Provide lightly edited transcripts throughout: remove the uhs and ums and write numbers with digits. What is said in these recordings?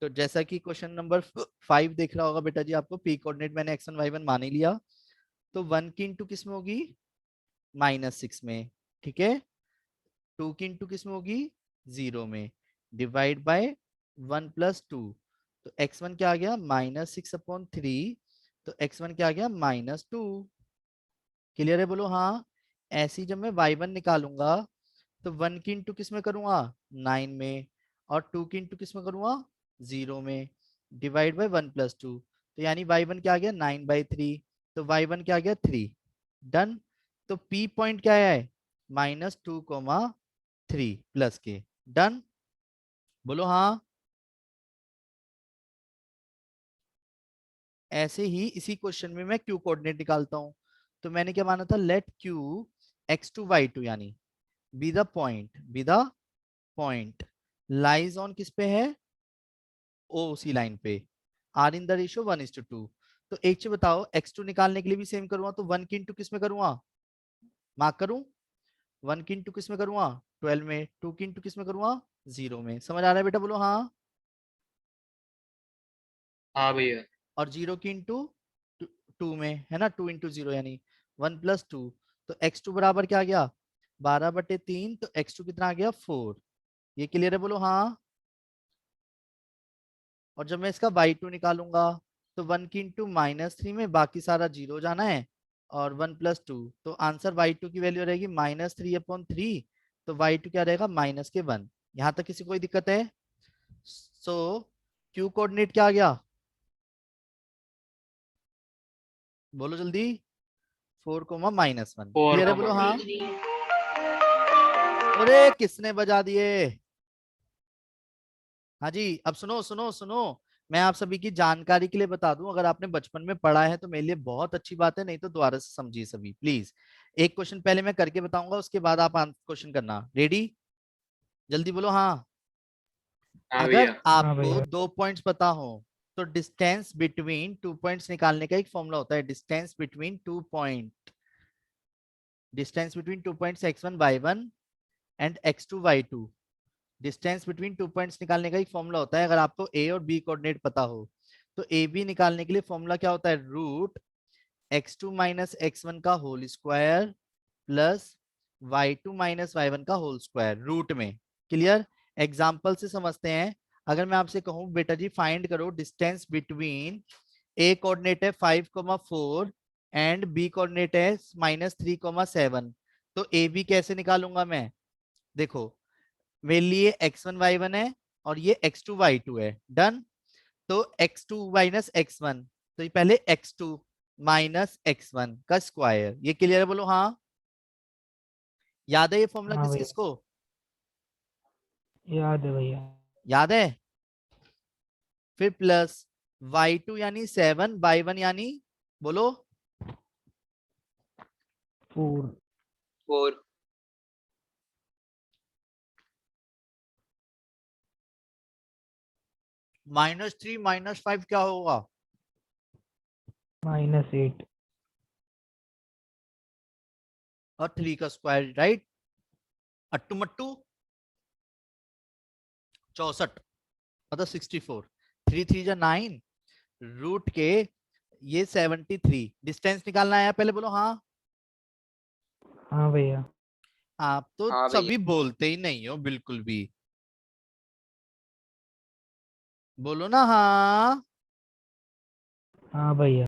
तो जैसा कि क्वेश्चन नंबर 5 देख रहा होगा बेटा जी आपको, पी कोऑर्डिनेट मैंने x1 y1 मान ही लिया, तो 1 की इंटू किस में होगी, -6 में, ठीक है। 2 की इंटू किस में होगी, 0 में, डिवाइड बाय 1+2, तो x1 क्या आ गया, -6/3, तो x1 क्या आ गया, -2। क्लियर है, बोलो हाँ। ऐसी जब मैं y1 निकालूंगा तो 1 की इंटू किस में करूंगा, 9 में, और 2 की इंटू किस में करूंगा, 0 में, डिवाइड बाय 1+2, तो यानी y1 क्या आ गया, 9/3, तो y1 क्या आ गया, 3। डन। तो p पॉइंट क्या है, -2, 3 प्लस के। डन, बोलो हाँ। ऐसे ही इसी क्वेश्चन में मैं q कोऑर्डिनेट निकालता हूं। तो मैंने क्या माना था, लेट q x2 y2 यानी be the point lies on किस पे है, ओ उसी लाइन पे, आर इन द रेशियो 1:2। तो एक चीज बताओ, x2 निकालने के लिए भी सेम करूंगा, तो 1 की इंटू किस में करूंगा, मार्क करूं, 1 की इंटू किस में करूंगा, 12 में, 2 की इंटू किस में करूंगा, 0 में। समझ आ रहा है बेटा, बोलो हाँ। हाँ भैया। और 0 की इंटू 2 में है ना, 2 × 0 यानी 1+2, तो x2 बराबर क्या आ गया, 12/3, तो x2 कितना आ गया, 4। ये क्लियर है, बोलो हाँ। और जब मैं इसका y2 निकालूंगा, तो 1 की इंटू -3 में बाकी सारा 0 जाना है, और 1+2, तो आंसर y2 की वैल्यू रहेगी -3/3, तो y2 क्या रहेगा, -1। यहां तक किसी कोई दिक्कत है? सो q कोऑर्डिनेट क्या आ गया, बोलो जल्दी, 4, -1। फोर क्लियर है, कॉमा बोलो हाँ। माइनस अरे किसने बजा दिए? हाँ जी, अब सुनो सुनो सुनो, मैं आप सभी की जानकारी के लिए बता दूं, अगर आपने बचपन में पढ़ा है तो मेरे लिए बहुत अच्छी बात है, नहीं तो दोबारा से समझिए सभी प्लीज। एक क्वेश्चन पहले मैं करके बताऊंगा, उसके बाद आप क्वेश्चन करना, रेडी? जल्दी बोलो हाँ। हाँ अगर भैया। हाँ आपको भैया। 2 पॉइंट्स पता हो, तो डिस्टेंस बिटवीन 2 पॉइंट्स निकालने का एक फॉर्मूला होता है, distance between 2 point, distance between 2 points x1 y1 and x2 y2, distance between 2 points निकालने का एक फॉर्मूला होता है, अगर आपको ए और बी कोऑर्डिनेट पता हो। तो ए बी निकालने के लिए फॉर्मूला क्या होता है, √x2 - x1 का whole square plus y2 - y1 का होल स्क्वायर रूट में। क्लियर? एग्जाम्पल से समझते हैं। अगर मैं आपसे कहूं बेटा जी फाइंड करो डिस्टेंस बिटवीन, ए कोऑर्डिनेट है 5, 4 एंड बी कोऑर्डिनेट है -3, 7, तो ए बी कैसे निकालूंगा मैं, देखो, मेरे लिए x1 y1 है और ये x2 y2 है। डन। तो x2 - x1, तो ये पहले x2 - x1 का स्क्वायर, ये क्लियर है, बोलो हाँ। याद है ये फॉर्मूला हाँ किस भैया, किस को, याद है भैया। याद है? फिर प्लस y2 यानी 7, y1 यानी, बोलो, 4। फोर। -3 -5 क्या होगा, -8। और 3 का स्क्वायर, राइट? अट्टू मट्टू 64, मतलब 64, 3 3 9, रूट के ये 73, डिस्टेंस निकालना है पहले, बोलो हाँ। हाँ भैया। आप तो हाँ भैया। सभी बोलते ही नहीं हो बिल्कुल भी, बोलो ना हाँ। हाँ भैया।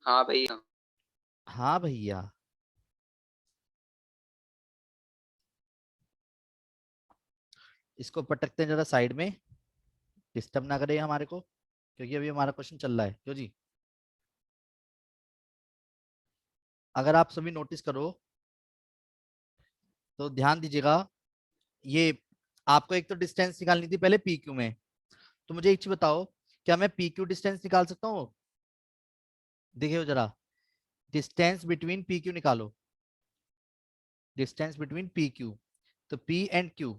हाँ भैया। हाँ भैया। इसको पटकते हैं जरा साइड में, डिस्टर्ब ना करे हमारे को, क्योंकि अभी हमारा क्वेश्चन चल रहा है, क्यों जी? अगर आप सभी नोटिस करो तो ध्यान दीजिएगा, ये आपको एक तो डिस्टेंस निकालनी थी पहले पी क्यू में, तो मुझे एक चीज बताओ, क्या मैं पी क्यू डिस्टेंस निकाल सकता हूँ? देखिए जरा, डिस्टेंस बिटवीन पी क्यू निकालो, डिस्टेंस बिटवीन पी क्यू, तो पी एंड क्यू,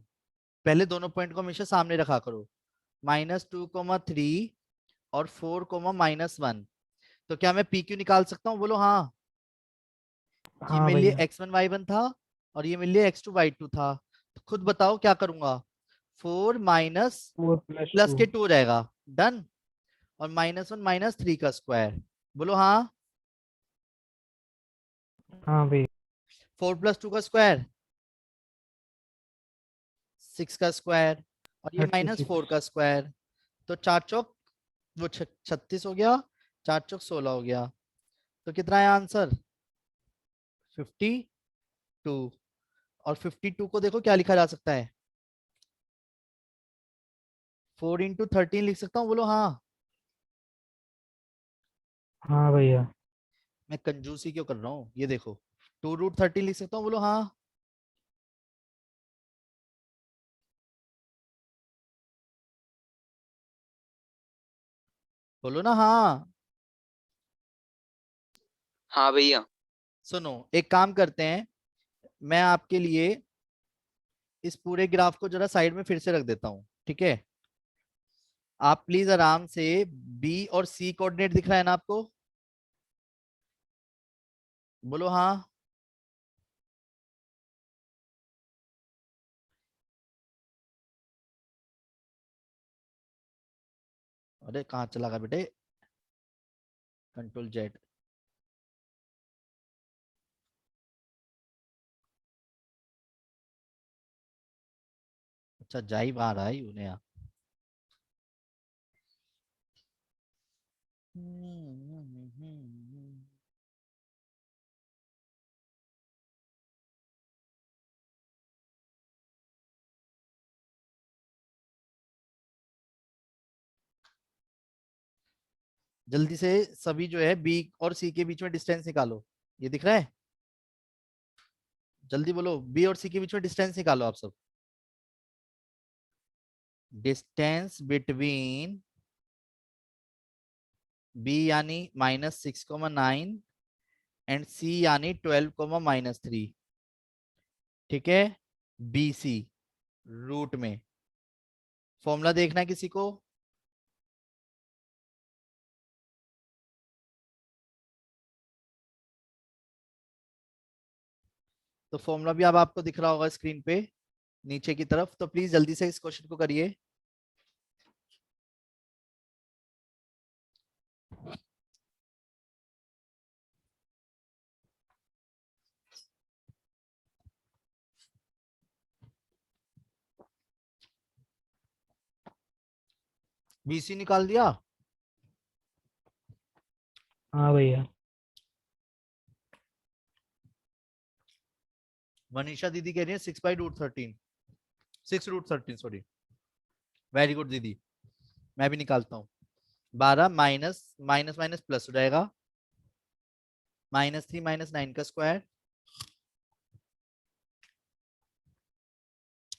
पहले दोनों पॉइंट को हमेशा सामने रखा करो, -2, 3 और 4, -1, तो क्या मैं पी क्यू निकाल सकता हूँ, बोलो हाँ। ये हाँ मेरे लिए भैया। x1 y1 था और ये मेरे लिए x2 y2 था, तो खुद बताओ क्या करूंगा, 4 माइनस 4 प्लस प्लस 2 के 2 हो जाएगा, डन। और -1 - 3 का स्क्वायर, बोलो हाँ। हाँ भैया 4 + 2 का स्क्वायर 6 का स्क्वायर, और ये 36 -4 का स्क्वायर। तो 4 चौक वो 36 हो गया, 4 चौक 16 हो गया। तो कितना है आंसर? 52। और 52 को देखो क्या लिखा जा सकता है, 4 × 13 लिख सकता हूँ, बोलो हाँ। हाँ भैया मैं कंजूसी क्यों कर रहा हूँ, ये देखो 2√13 लिख सकता हूँ, बोलो हाँ। बोलो ना हाँ। हाँ भैया। सुनो एक काम करते हैं, मैं आपके लिए इस पूरे ग्राफ को जरा साइड में फिर से रख देता हूँ, ठीक है? आप प्लीज आराम से, बी और सी कोऑर्डिनेट दिख रहा है ना आपको, बोलो हाँ। अरे कहाँ चला गया बेटे, Ctrl Z। अच्छा, जा ही बाहर आई उन्हें यहाँ। जल्दी से सभी जो है बी और सी के बीच में डिस्टेंस निकालो, ये दिख रहा है? जल्दी बोलो, बी और सी के बीच में डिस्टेंस निकालो आप सब। डिस्टेंस बिटवीन बी यानी -6,9 एंड सी यानी 12,-3, ठीक है? बी सी रूट में फॉर्मूला देखना है किसी को? तो फॉर्मूला भी अब आपको दिख रहा होगा स्क्रीन पे नीचे की तरफ, तो प्लीज जल्दी से इस क्वेश्चन को करिए। बीसी निकाल दिया? हाँ भैया मनीषा दीदी कह रही है 6/√13, 6√13 सॉरी। वेरी गुड दीदी, मैं भी निकालता हूँ। 12 माइनस माइनस माइनस प्लस हो जाएगा, -3 - 9 का स्क्वायर,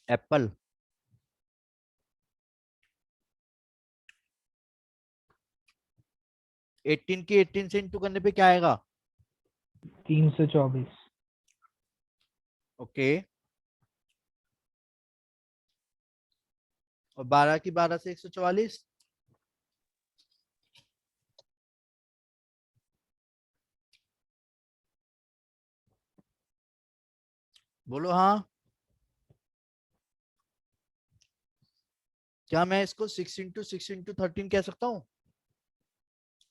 एप्पल। 18 के 18 से इंटू करने पे क्या आएगा? 324 ओके। और 12 की 12 से 144, बोलो हाँ। क्या मैं इसको 6 × 6 × 13 कह सकता हूँ?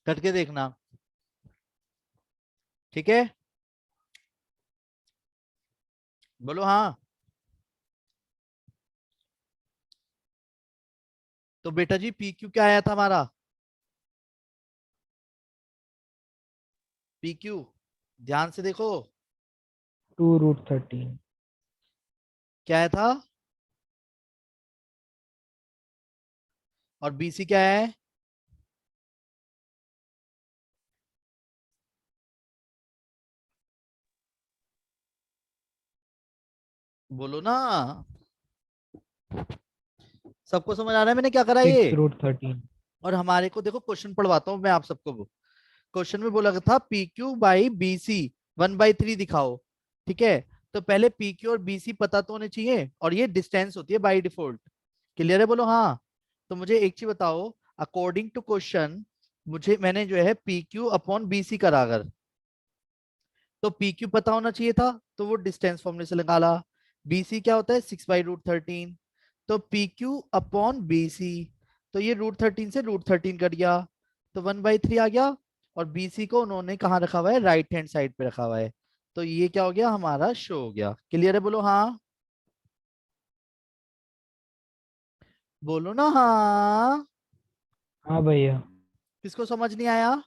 करके देखना, ठीक है? बोलो हाँ। तो बेटा जी पी क्यू क्या आया था हमारा? पी क्यू ध्यान से देखो 2√13 क्या आया था, और बीसी क्या है? बोलो ना, सबको समझ आ रहा है मैंने क्या करा ये? 6√13 और हमारे को देखो क्वेश्चन पढ़वाता हूँ मैं आप सबको। क्वेश्चन में बोला था P Q by B C 1/3 दिखाओ, ठीक है? तो पहले पी क्यू और बी सी पता तो होने चाहिए, और ये डिस्टेंस होती है बाई डिफॉल्ट। क्लियर है, बोलो हाँ। तो मुझे एक चीज बताओ, अकॉर्डिंग टू क्वेश्चन मुझे मैंने जो है P Q upon B C करा, अगर तो पी क्यू पता होना चाहिए था, तो वो डिस्टेंस फॉर्मूले से निकाला। बी सी क्या होता है? 6/√13। तो P Q upon B C, तो ये √13 से √13 कट गया, तो 1/3 आ गया, और बी सी को उन्होंने कहाँ रखा हुआ है, राइट हैंड साइड पे रखा हुआ है। तो ये क्या हो गया, हमारा शो हो गया। क्लियर है, बोलो हाँ, बोलो ना हाँ। हाँ भैया। किसको समझ नहीं आया?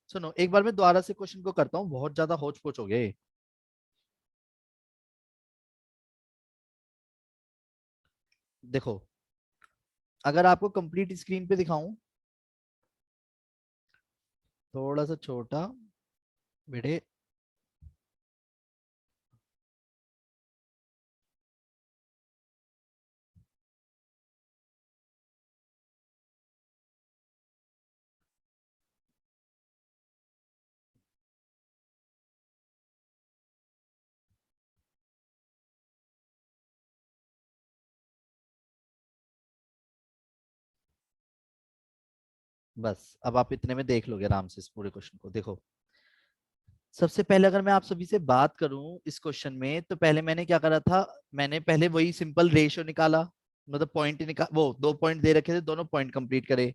सुनो एक बार मैं दोबारा से क्वेश्चन को करता हूँ, बहुत ज्यादा होच पोच हो गए। देखो, अगर आपको कंप्लीट स्क्रीन पे दिखाऊं, थोड़ा सा छोटा बेटे, बस अब आप इतने में देख लोगे आराम से इस पूरे क्वेश्चन को। देखो, सबसे पहले अगर मैं आप सभी से बात करूं इस क्वेश्चन में, तो पहले मैंने क्या करा था, मैंने पहले वही सिंपल रेशियो निकाला, मतलब पॉइंट निकाल, वो 2 पॉइंट दे रखे थे, दोनों पॉइंट कंप्लीट करे।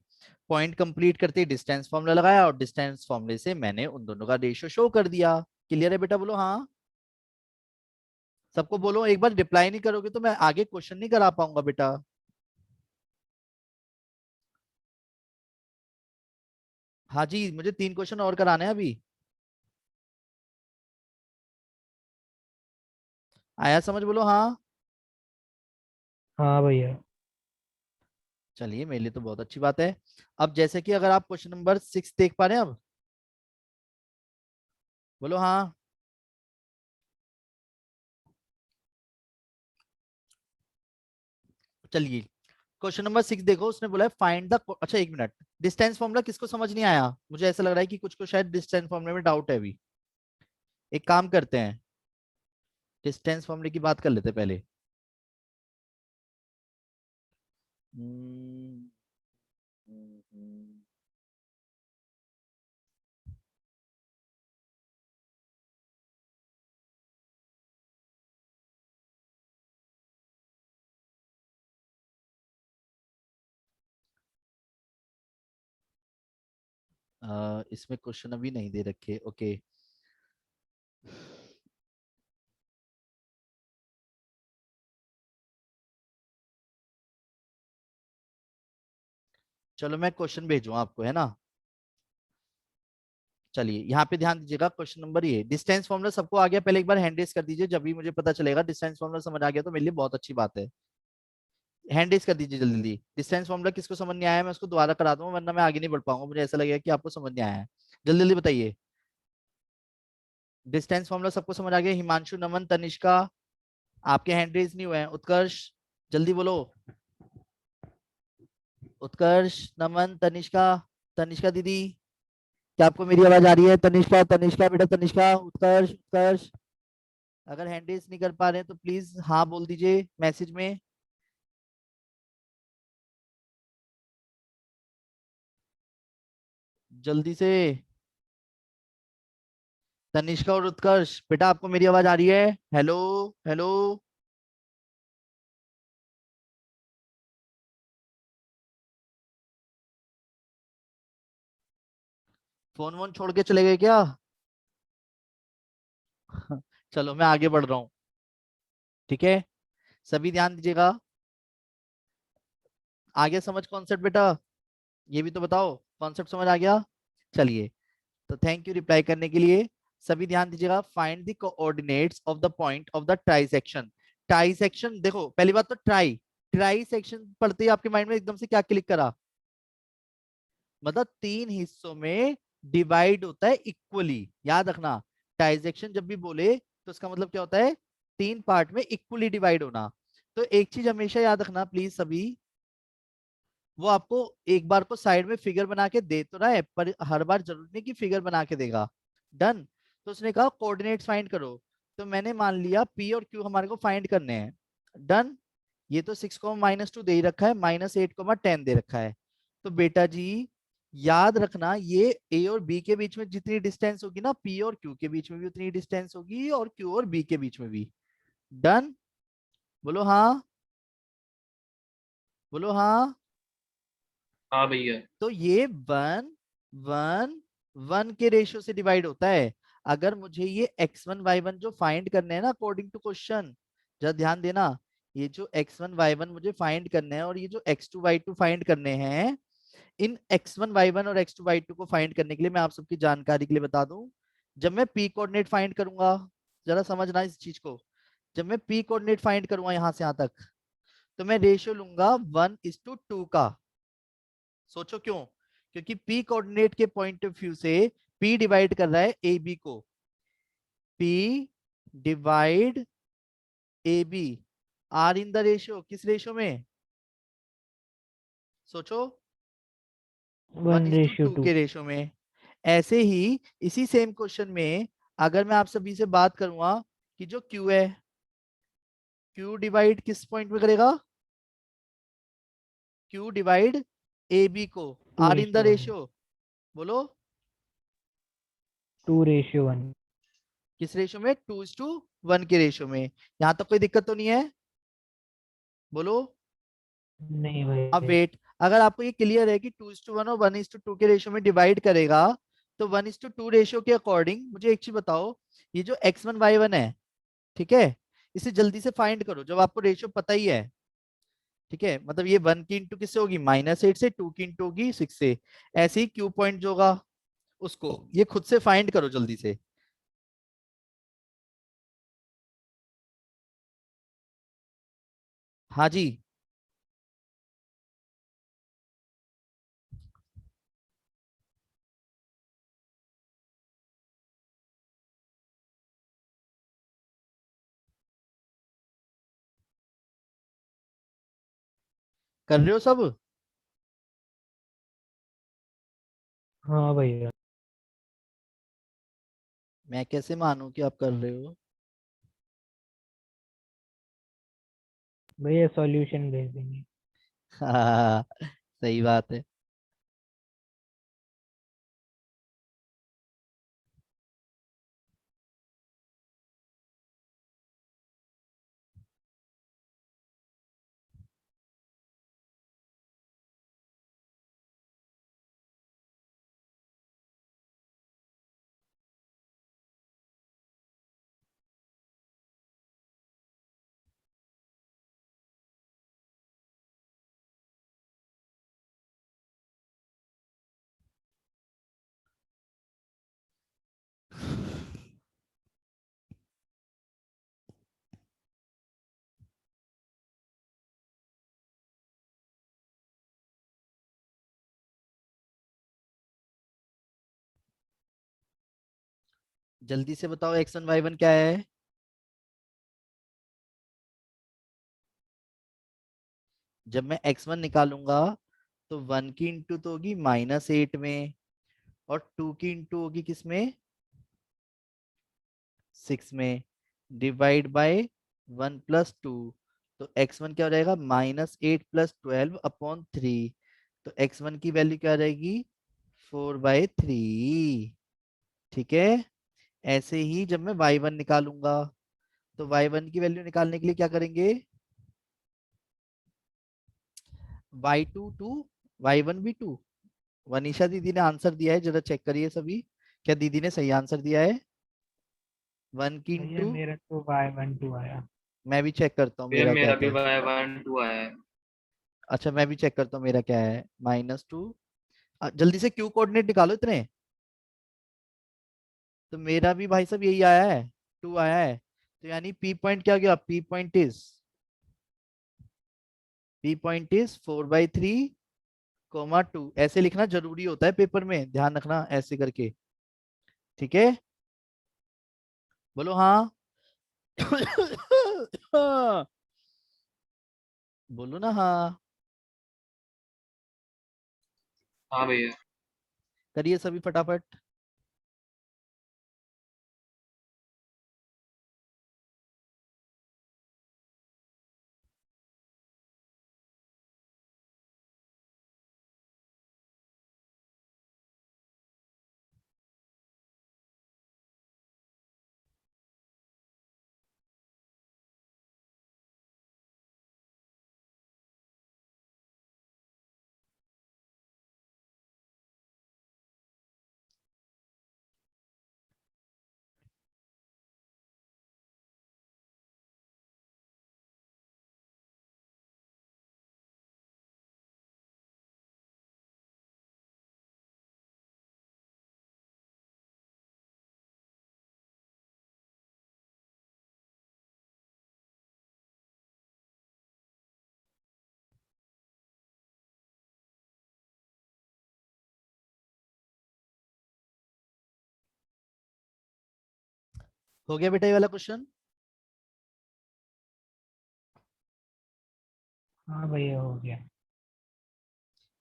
पॉइंट कंप्लीट करते ही डिस्टेंस फॉर्मूला लगाया, और डिस्टेंस फॉर्मूले से मैंने उन दोनों का रेशियो शो कर दिया। क्लियर है बेटा, बोलो हाँ। सबको बोलो, एक बार रिप्लाई नहीं करोगे तो मैं आगे क्वेश्चन नहीं करा पाऊंगा बेटा। हाँ जी, मुझे 3 क्वेश्चन और कराने हैं अभी। आया समझ, बोलो हाँ। हाँ भैया। चलिए, मेरे लिए तो बहुत अच्छी बात है। अब जैसे कि अगर आप क्वेश्चन नंबर 6 देख पा रहे हैं, अब बोलो हाँ। चलिए, क्वेश्चन नंबर 6 देखो, उसने बोला है फाइंड द, अच्छा एक मिनट, डिस्टेंस फॉर्मूला किसको समझ नहीं आया? मुझे ऐसा लग रहा है कि कुछ को शायद डिस्टेंस फॉर्मूले में डाउट है अभी। एक काम करते हैं, डिस्टेंस फॉर्मूले की बात कर लेते हैं पहले। हम्म, हम्म, हम्म, इसमें क्वेश्चन अभी नहीं दे रखे, ओके। चलो मैं क्वेश्चन भेजूँ आपको, है ना। चलिए यहाँ पे ध्यान दीजिएगा, क्वेश्चन नंबर ये, डिस्टेंस फॉर्मूला सबको आ गया? पहले एक बार हैंड रेस कर दीजिए, जब भी मुझे पता चलेगा डिस्टेंस फॉर्मूला समझ आ गया तो मेरे लिए बहुत अच्छी बात है। हैंड रेस कर दीजिए जल्दी जल्दी। डिस्टेंस फॉर्मूला किसको समझ नहीं आया, मैं उसको दोबारा करा दूंगा, वरना मैं आगे नहीं बढ़ पाऊंगा, मुझे ऐसा लगेगा कि आपको समझ नहीं आया है। जल्दी जल्दी बताइए। डिस्टेंस फॉर्मूला सबको समझ आ गया? हिमांशु, नमन, तनिष्का, आपके हैंड रेस नहीं हुए हैं। उत्कर्ष, जल्दी बोलो। उत्कर्ष, नमन, तनिष्का, तनिष्का दीदी, क्या आपको मेरी आवाज आ रही है? तनिष्का, तनिष्का बेटा, तनिष्का, उत्कर्ष, उत्कर्ष। अगर हैंड रेस नहीं कर पा रहे हैं तो प्लीज हाँ बोल दीजिए मैसेज में, जल्दी से। तनिष्का और उत्कर्ष बेटा, आपको मेरी आवाज आ रही है? Hello, hello. फोन वोन छोड़ के चले गए क्या? चलो मैं आगे बढ़ रहा हूँ, ठीक है। सभी ध्यान दीजिएगा। आगे समझ कॉन्सेप्ट बेटा? ये भी तो बताओ, कॉन्सेप्ट समझ आ गया? चलिए, तो थैंक यू रिप्लाई करने के लिए। सभी ध्यान दीजिएगा, find the coordinates of the point of the trisection. Trisection, देखो पहली बात तो ट्राई, ट्राई सेक्शन पढ़ते ही आपके माइंड में एकदम से क्या क्लिक करा? मतलब 3 हिस्सों में डिवाइड होता है इक्वली, याद रखना। ट्राइसेक्शन जब भी बोले तो उसका मतलब क्या होता है? 3 पार्ट में इक्वली डिवाइड होना। तो एक चीज हमेशा याद रखना प्लीज सभी, वो आपको एक बार को साइड में फिगर बना के दे तो रहा है, पर हर बार जरूरी नहीं कि फिगर बना के देगा। डन। तो उसने कहा कोऑर्डिनेट्स फाइंड करो, तो मैंने मान लिया पी और क्यू हमारे को फाइंड करने हैं। डन। ये तो 6, -2 दे ही रखा है, -8, 10 दे रखा है। तो बेटा जी, याद रखना, ये ए और बी के बीच में जितनी डिस्टेंस होगी ना, पी और क्यू के बीच में भी उतनी डिस्टेंस होगी, और क्यू और बी के बीच में भी। डन। बोलो हाँ, बोलो हाँ। हाँ भैया। तो ये वन वन वन के रेशियो से डिवाइड होता है। अगर मुझे ये x1 y1 जो फाइंड करने हैं ना अकॉर्डिंग टू क्वेश्चन, जरा ध्यान देना, ये जो x1 y1 मुझे फाइंड करने हैं और ये जो x2 y2 फाइंड करने हैं, इन x1 y1 और x2 y2 को फाइंड करने के लिए मैं आप सबकी जानकारी के लिए बता दूं, जब मैं p कोऑर्डिनेट फाइंड करूंगा, जरा समझना इस चीज को, जब मैं p कोऑर्डिनेट फाइंड करूंगा यहां से यहां तक, तो मैं रेशियो लूंगा 1:2 का। सोचो क्यों? क्योंकि p कोऑर्डिनेट के पॉइंट ऑफ व्यू से p डिवाइड कर रहा है ए बी को। p divide A B are in the ratio, किस रेशियो में? सोचो, one one is to ratio two two के रेशियो में। ऐसे ही इसी सेम क्वेश्चन में अगर मैं आप सभी से बात करूंगा कि जो Q है, Q डिवाइड किस पॉइंट में करेगा? Q डिवाइड ए बी को two are in the ratio one ratio, बोलो 2:1। किस रेशियो में? 2:1 के रेशियो में। यहां तक कोई दिक्कत तो नहीं है? बोलो। नहीं अब भैया। वेट, अगर आपको ये क्लियर है कि 2:1 और 1:2 के रेशियो में डिवाइड करेगा, तो 1:2 रेशियो के अकॉर्डिंग मुझे एक चीज बताओ, ये जो x1 y1 है, ठीक है, इसे जल्दी से फाइंड करो जब आपको रेशियो पता ही है। ठीक है, मतलब ये 1 की इंटू किससे होगी? -8 से, 2 की इंटू होगी 6 से। ऐसे ही क्यू पॉइंट जो होगा उसको ये खुद से फाइंड करो जल्दी से। हाँ जी। कर रहे हो सब? हाँ भैया। मैं कैसे मानूं कि आप कर रहे हो? भैया सॉल्यूशन भेज देंगे। हाँ, सही बात है। जल्दी से बताओ x1 y1 क्या है? जब मैं x1 निकालूंगा तो 1 की इंटू तो होगी -8 में, और 2 की इंटू होगी किसमें? 6 में, डिवाइड बाय 1+2। तो x1 क्या हो जाएगा? -8 + 12/3। तो x1 की वैल्यू क्या आ जाएगी? 4/3। ठीक है। ऐसे ही जब मैं y1 निकालूंगा, तो y1 की वैल्यू निकालने के लिए क्या करेंगे? y2 2, y1 भी 2। वनीशा दीदी ने आंसर दिया है, जरा चेक करिए सभी, क्या दीदी ने सही आंसर दिया है? 1 की भैया इंटू, मेरा तो y12 आया। मैं भी चेक करता हूँ भैया मेरा क्या मेरा आता भी है। y1 2 आया है। अच्छा, मैं भी चेक करता हूँ मेरा क्या है। -2। जल्दी से क्यू कोऑर्डिनेट निकालो इतने। तो मेरा भी भाई साहब यही आया है, 2 आया है। तो यानी पी पॉइंट क्या गया? P point is 4/3, 2। ऐसे लिखना जरूरी होता है पेपर में, ध्यान रखना ऐसे करके। ठीक है, बोलो हाँ। बोलो ना हाँ। हाँ भैया। करिए सभी फटाफट। हो गया बेटा ये वाला क्वेश्चन? हाँ भैया हो गया।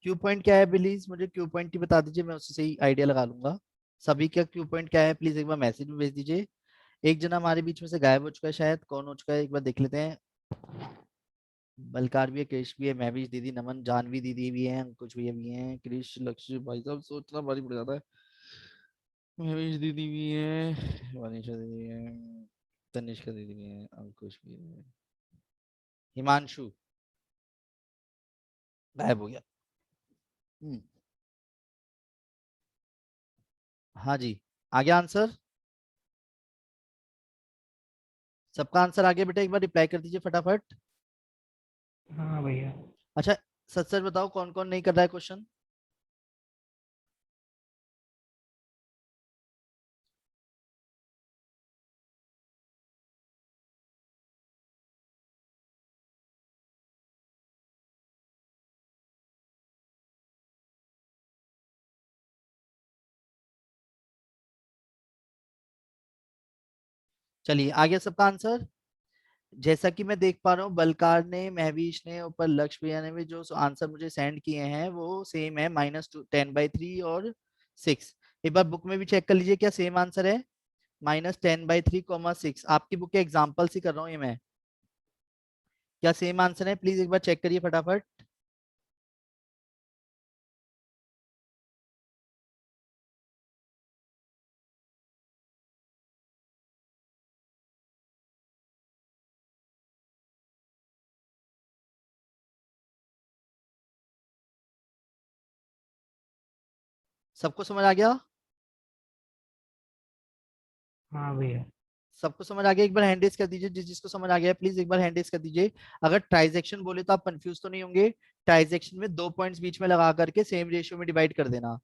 क्यू पॉइंट क्या है प्लीज मुझे क्यू पॉइंट ही बता दीजिए, मैं उसी से ही आइडिया लगा लूंगा। सभी का क्यू पॉइंट क्या है प्लीज एक बार मैसेज में भेज दीजिए। एक जना हमारे बीच में से गायब हो चुका है, शायद कौन हो चुका है एक बार देख लेते हैं। बलकार भी है, कृष भी है, महवीश दीदी, नमन, जानवी दीदी भी है, अंकुश भैया भी हैं, कृष, लक्ष्य भाई साहब सोचना भारी पड़ जाता है। महवीश दीदी भी है, वनीशा दीदी भी है, तनिष्का दीदी भी है, अंकुश भी है, हिमांशु गायब हो गया। हम्म, हाँ जी, आ गया आंसर? सबका आंसर आ गया बेटा, एक बार रिप्लाई कर दीजिए फटाफट। हाँ भैया। अच्छा, सच सच बताओ कौन कौन नहीं कर रहा है क्वेश्चन? चलिए आ गया सबका आंसर। जैसा कि मैं देख पा रहा हूँ बलकार ने, महवीश ने, ऊपर लक्ष्य भैया ने भी जो आंसर मुझे सेंड किए हैं वो सेम है, -10/3 और 6। एक बार बुक में भी चेक कर लीजिए क्या सेम आंसर है, -10/3, 6। आपकी बुक के एग्जाम्पल ही कर रहा हूँ ये मैं, क्या सेम आंसर है प्लीज एक बार चेक करिए फटाफट। सबको समझ आ गया? हाँ भैया। सबको समझ आ गया? एक बार हैंड रेज कर दीजिए जिस जिसको समझ आ गया प्लीज एक बार हैंड रेज कर दीजिए। अगर ट्रांजैक्शन बोले तो आप कंफ्यूज तो नहीं होंगे। ट्रांजैक्शन में 2 पॉइंट्स बीच में लगा करके सेम रेशियो में डिवाइड कर देना,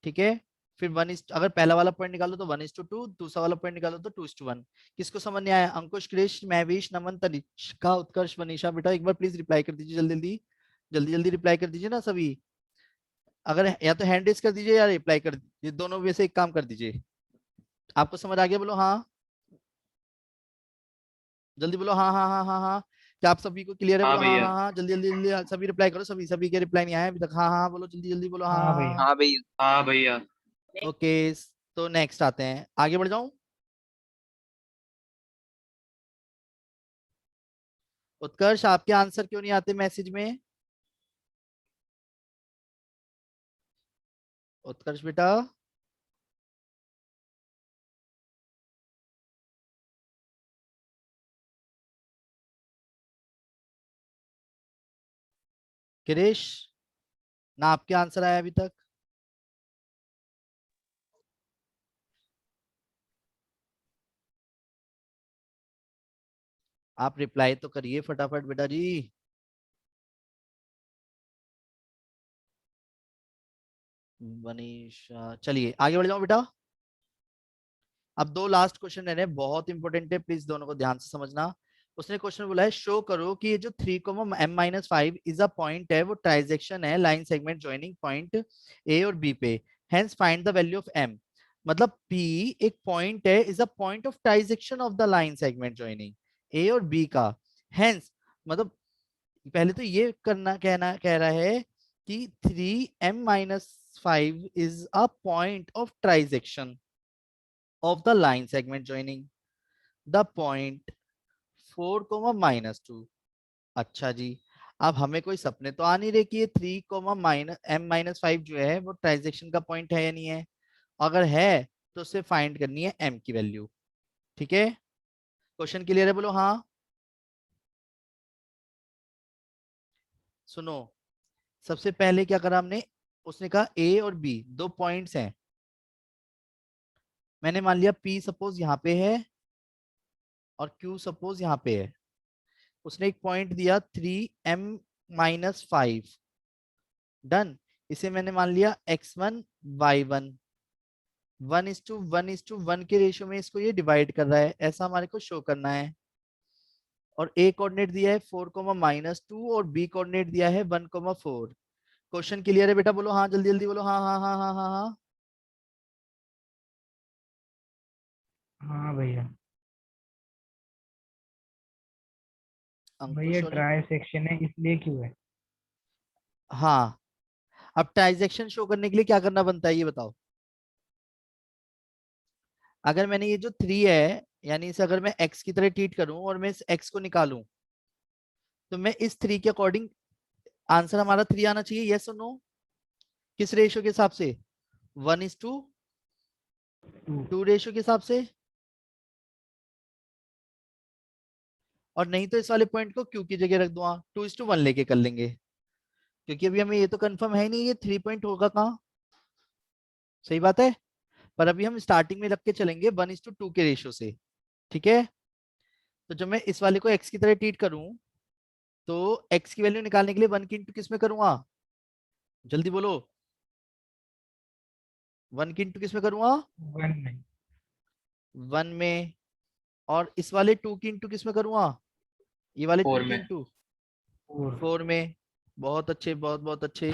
ठीक है? फिर अगर पहला वाला पॉइंट निकालो तो 1:2, दूसरा वाला पॉइंट निकालो तो 2:1। किसको समझ नहीं आया? अंकुश, कृष्ण, महवीश, नमन, तनिष्का, उत्कर्ष, मनीषा, बेटा एक बार प्लीज रिप्लाई कर दीजिए जल्दी जल्दी, जल्दी जल्दी रिप्लाई कर दीजिए ना सभी। अगर या तो हैंड रेज कर दीजिए या रिप्लाई कर दीजिए, दोनों में से एक काम कर दीजिए। आपको समझ आ गया बोलो हाँ, जल्दी बोलो हाँ हाँ हाँ हाँ हाँ। क्या आप सभी को क्लियर है? हाँ बोलो हाँ भैया। हाँ हाँ, जल्दी जल्दी जल्दी सभी रिप्लाई करो, सभी सभी के रिप्लाई नहीं आया अभी तक, हाँ हाँ बोलो जल्दी जल्दी बोलो हाँ हाँ हाँ भैया। हाँ। हाँ भैया। हाँ भैया। ओके, तो नेक्स्ट आते हैं, आगे बढ़ जाऊं? उत्कर्ष आपके आंसर क्यों नहीं आते मैसेज में? उत्कर्ष बेटा, गिरीश, ना आपके आंसर आया अभी तक। आप रिप्लाई तो करिए फटाफट बेटा जी। मनीषा, चलिए आगे बढ़ जाओ बेटा। अब दो लास्ट क्वेश्चन रह रहे हैं, बहुत इंपॉर्टेंट है, प्लीज दोनों को ध्यान से समझना। उसने क्वेश्चन बोला है शो करो कि ये जो 3, M-5 इज अ पॉइंट है, वो ट्रांजैक्शन है line segment joining point A और बी पे, hence find the value of M। मतलब P एक पॉइंट है, is a point of transaction of the line segment joining A और बी का, हेंस मतलब पहले तो ये कह रहा है कि 3M-5 is a point of transaction of the line segment joining the point 4, -2। अच्छा जी, अब हमें कोई सपने तो आ नहीं रहे कि ये 3, M-5 जो है वो ट्रांजेक्शन का पॉइंट है या नहीं है। अगर है तो उसे फाइंड करनी है M की वैल्यू, ठीक है? क्वेश्चन क्लियर है बोलो हाँ। सुनो, सबसे पहले क्या करा हमने, उसने कहा A और B दो पॉइंट्स हैं, मैंने मान लिया P सपोज यहाँ पे है और Q सपोज यहाँ पे है। उसने एक पॉइंट दिया 3M-5, डन। इसे मैंने मान लिया x1 y1, 1:1:1 के रेशियो में इसको ये डिवाइड कर रहा है, ऐसा हमारे को शो करना है। और ए कोऑर्डिनेट दिया है 4, -2 और बी कोऑर्डिनेट दिया है 1, 4। क्वेश्चन क्लियर है बेटा? बोलो हाँ जल्दी जल्दी बोलो हाँ हाँ हाँ हाँ हाँ हाँ। हाँ भैया। भैया अंकुश और ट्राई सेक्शन है इसलिए क्यों है? हाँ, अब ट्रांजैक्शन शो करने के लिए क्या करना बनता है ये बताओ। अगर मैंने ये जो 3 है, यानी इसे अगर मैं x की तरह ट्रीट करूं और मैं इस x को निकालूं, तो मैं इस 3 के अकॉर्डिंग आंसर हमारा 3 आना चाहिए, यस और नो। किस रेशियो के हिसाब से? 1:2 टू। रेशियो के हिसाब से। और नहीं तो इस वाले पॉइंट को q की जगह रख दूंगा, 2:1 लेके कर लेंगे, क्योंकि अभी हमें ये तो कंफर्म है ही नहीं ये 3 पॉइंट होगा कहाँ। सही बात है। पर अभी हम स्टार्टिंग में रख के चलेंगे 1:2 के रेशियो से। ठीक है। तो जब मैं इस वाले को x की तरह ट्रीट करूं, तो x की वैल्यू निकालने के लिए 1 की इंटू किस में करूंगा? जल्दी बोलो। 1 की इंटू किस में करूंगा? 1 में। 1 में। और इस वाले 2 की इंटू किस में करूंगा? ये वाले 2 4 की में। इंटू 4। 4 में। बहुत अच्छे, बहुत बहुत अच्छे,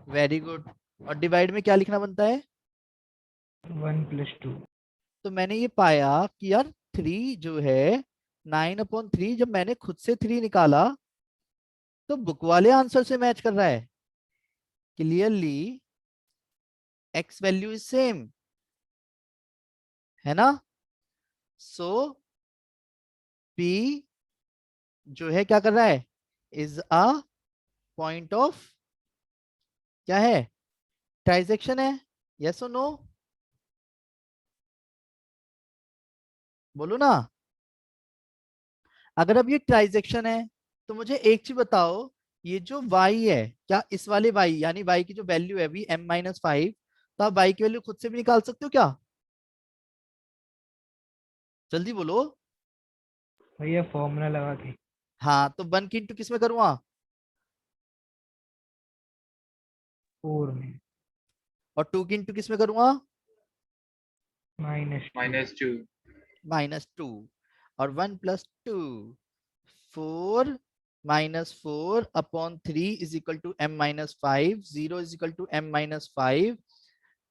वेरी गुड। और डिवाइड में क्या लिखना बनता है? 1+2। तो मैंने ये पाया कि यार 3 जो है 9/3, जब मैंने खुद से 3 निकाला तो बुक वाले आंसर से मैच कर रहा है। Clearly x value is same, है ना? सो p जो है क्या कर रहा है? इज अ पॉइंट ऑफ, क्या है? ट्रांजैक्शन है। यस और नो? बोलो ना। अगर अब ये ट्रांजैक्शन है तो मुझे एक चीज बताओ, ये जो y है, क्या इस वाले y यानी y की जो वैल्यू है अभी m-5, तो आप y की वैल्यू खुद से भी निकाल सकते हो क्या? जल्दी बोलो। भैया फॉर्मूला लगा के। हाँ, तो 1 की इंटू किस में करूंगा? 4 में। और 2 की इंटू किस में करूंगा? -2। -2। -2। और 1+2, 4 -4/3 is equal to m-5, 0 is equal to m-5।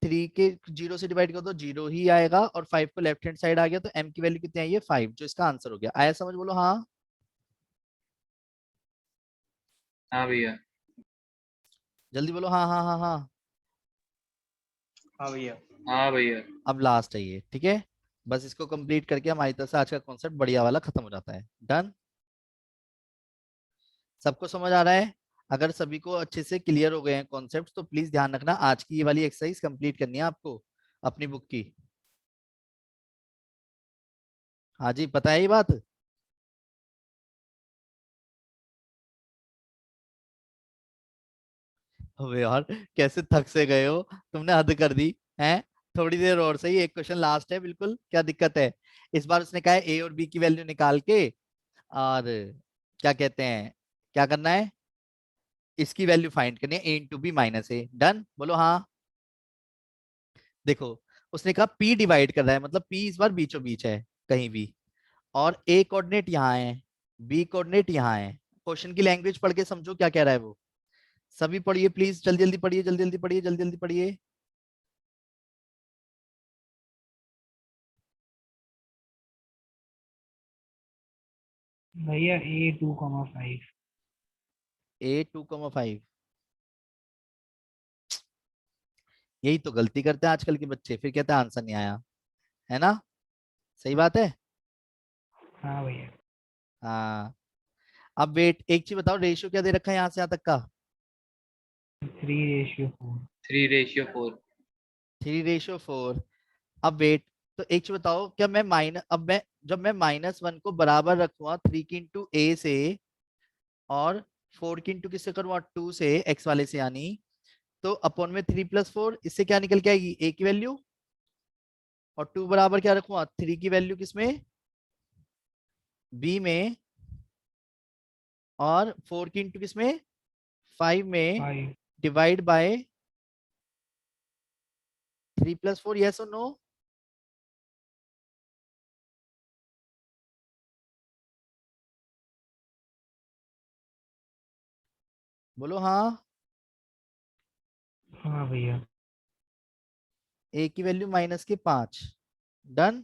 3 के 0 से डिवाइड कर दो, 0 ही आएगा, और 5 को लेफ्ट हैंड साइड आ गया, तो m की वैल्यू कितनी आई है? 5, जो इसका आंसर हो गया। आया समझ? बोलो हाँ। हाँ भैया। जल्दी बोलो हाँ हाँ हाँ हाँ। हाँ भैया। हाँ भैया। अब लास्ट है ये, ठीक है। बस इसको कंप्लीट करके हमारी तरफ से आज का कॉन्सेप्ट बढ़िया वाला खत्म हो जाता है। डन। सबको समझ आ रहा है? अगर सभी को अच्छे से क्लियर हो गए हैं कॉन्सेप्ट, तो प्लीज ध्यान रखना, आज की ये वाली एक्सरसाइज कंप्लीट करनी है आपको अपनी बुक की। हाँ जी, पता है ये बात? अबे यार, कैसे थक से गए हो, तुमने हद कर दी है। थोड़ी देर और सही, एक क्वेश्चन लास्ट है, बिल्कुल क्या दिक्कत है? इस बार उसने कहा है ए और बी की वैल्यू निकाल के, और क्या कहते हैं, क्या करना है? इसकी वैल्यू फाइंड करनी है, a × b - a। डन, बोलो हाँ। देखो, उसने कहा p डिवाइड कर रहा है, मतलब p इस बार बीचों बीच है कहीं भी, और a कोऑर्डिनेट यहाँ है, b कोऑर्डिनेट यहाँ है। क्वेश्चन की लैंग्वेज पढ़ के समझो क्या कह रहा है वो। सभी पढ़िए प्लीज, जल्दी जल्दी पढ़िए, जल्दी जल्दी पढ़िए, जल्दी जल्दी पढ़िए। भैया A2,5। A2,5। यही तो गलती करते हैं आजकल के बच्चे, फिर कहते हैं आंसर नहीं आया, है ना? सही बात है। हाँ भैया। हाँ। अब वेट, एक चीज बताओ, रेशियो क्या दे रखा है यहाँ से यहाँ तक का? 3:4। 3:4। 3:4। अब वेट, तो एक चीज बताओ, क्या मैं माइनस, अब मैं जब मैं -1 को बराबर रखूंगा 3 की इंटू ए से, और 4 की इंटू किससे करूंगा? 2 से, एक्स वाले से यानी, तो अपॉन में 3+4, इससे क्या निकल के आएगी? ए की वैल्यू। और 2 बराबर क्या रखूंगा? 3 की वैल्यू किसमें? बी में। और 4 की इंटू किसमें? 5 में। 5। डिवाइड बाय 3+4, यस और नो? बोलो हाँ। हाँ भैया। ए की वैल्यू -5। डन।